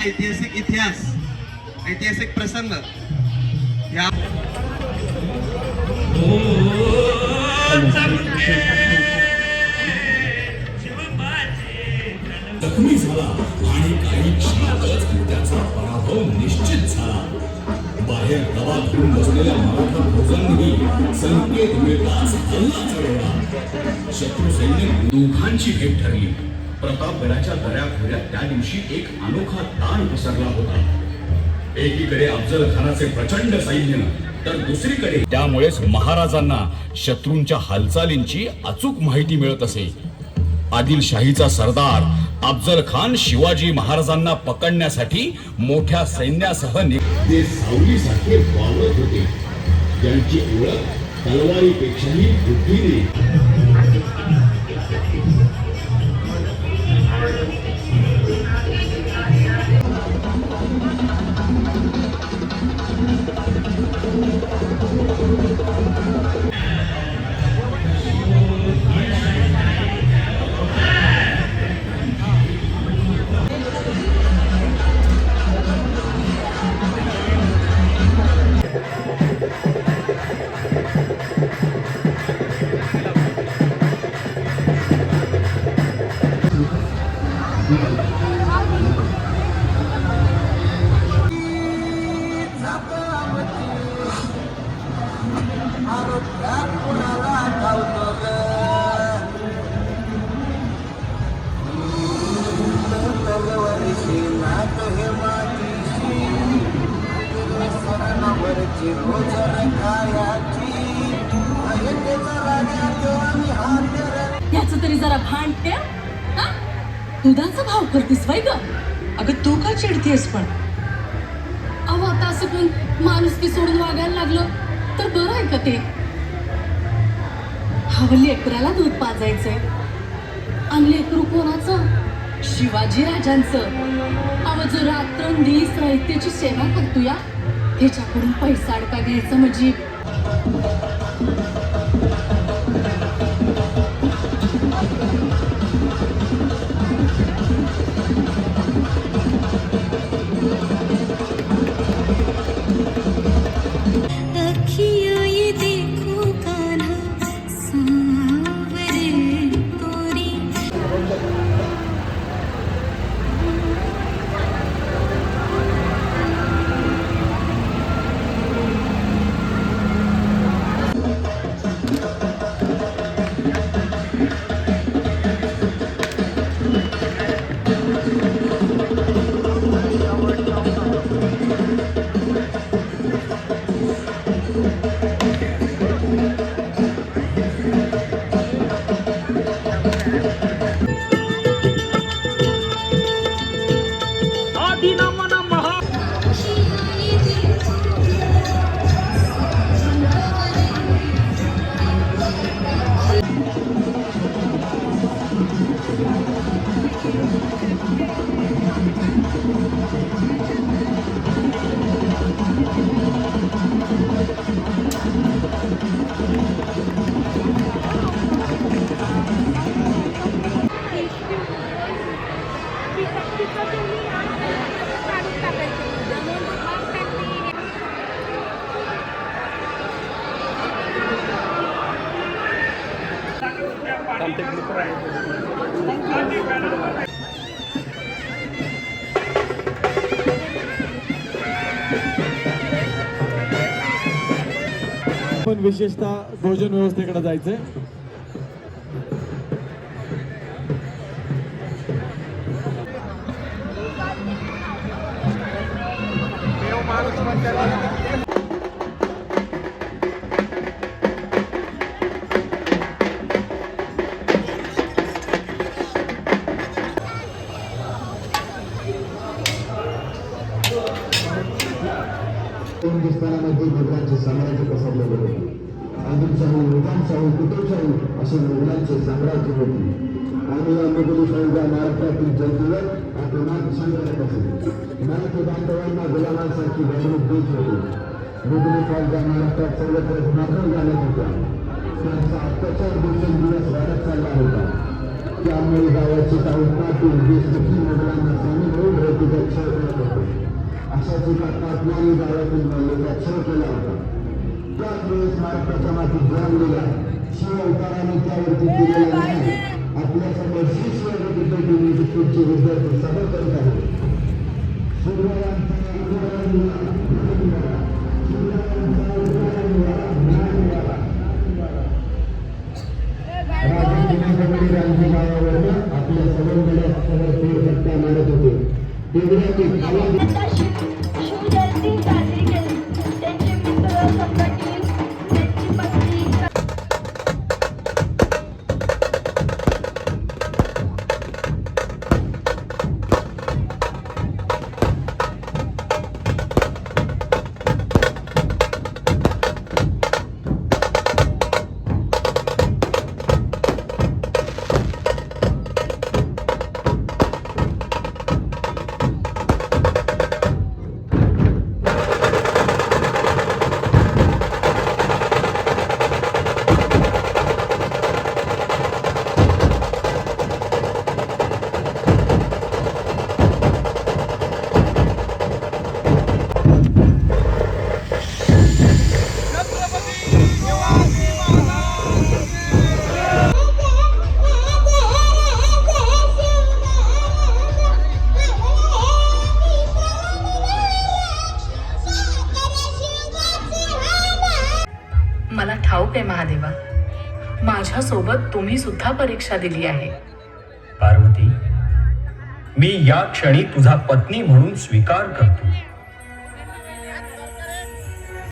ऐतिहासिक इतिहास, ऐतिहासिक प्रसंग या जखमी झाला आणि काही क्षणातच त्याचा पराभव निश्चित झाला. बाहेर दबा धरून बसलेल्या मराठा फौजांनी संकेत मिळताच हल्ला चढवला. शत्रू सैन्य दोघांची भेट ठरली. प्रतापगडाच्या दऱ्याखोऱ्यात त्या दिवशी एक अनोखा ताण पसरला होता. एकीकडे अफजल खानाचे प्रचंड सैन्य, तर दुसरीकडे त्यामुळेच महाराजांना शत्रूंच्या हालचालींची अचूक माहिती मिळत असे. आदिलशाहीचा सरदार अफजल खान शिवाजी महाराजांना पकडण्यासाठी मोठ्या सैन्यासह ते सावलीसारखे वावरत होते. त्यांची ओळख तलवारीपेक्षाही बुद्धीने. याचं तरी जरा भान ठेव. दुधाचा भाव करतेस वय ग? अगं तू का चिडतीयस पण? अहो आता असं पण माणुसकी सोडून वागायला लागलं तर बरं आहे का ते? हवं लेकराला दूध पाजायचंय आणि लेकरू कोणाचं? शिवाजी राजांचं. अव जो रात्रंदिवस रयतेची सेवा करतो या त्याच्याकडून पैसा अडका घ्यायचा म्हणजे पण विशेषतः भोजन व्यवस्थेकडे जायचंय. हिंदुस्थानामध्ये मुघलांचे साम्राज्य पसरलेले होते. आदिलशाही, निजामशाही, कुतुबशाही असे मुघलांचे साम्राज्य होते. आणि या मुघली फौजा महाराष्ट्रातील जनतेवर आक्रमक संघटक असे. मराठी बांधवांना गुलामांसारखी वागणूक देत होते. मुघली फौजा महाराष्ट्रात सर्वत्र घुमाकून घालत होत्या. त्यांचा अत्याचार दिवसेंदिवस वाढत चालला होता. त्यामुळे गावाचे काही पाटील देशमुखी मुलांना स्वामी म्हणून रतीचा छळ करत होते. अशाच एका पाटलाने गावातील महिलेचा छळ केला होता. त्याच वेळेस महाराष्ट्राच्या मातीत जन्मलेला शिव अवताराने त्यावरती केलेला न्याय आपल्या समोर शिष्यवृत्ती पुढचे विद्यार्थी सभा करत आहेत. आपल्या समोर फेरफटका मारत होते. शिवजयंती साजरी केली. त्यांचे मित्र संघटन त्यांची पत्नी मला ठाऊक आहे महादेवा, माझ्यासोबत तुम्ही सुद्धा परीक्षा दिली आहे. पार्वती, मी या क्षणी तुझा पत्नी म्हणून स्वीकार करतो.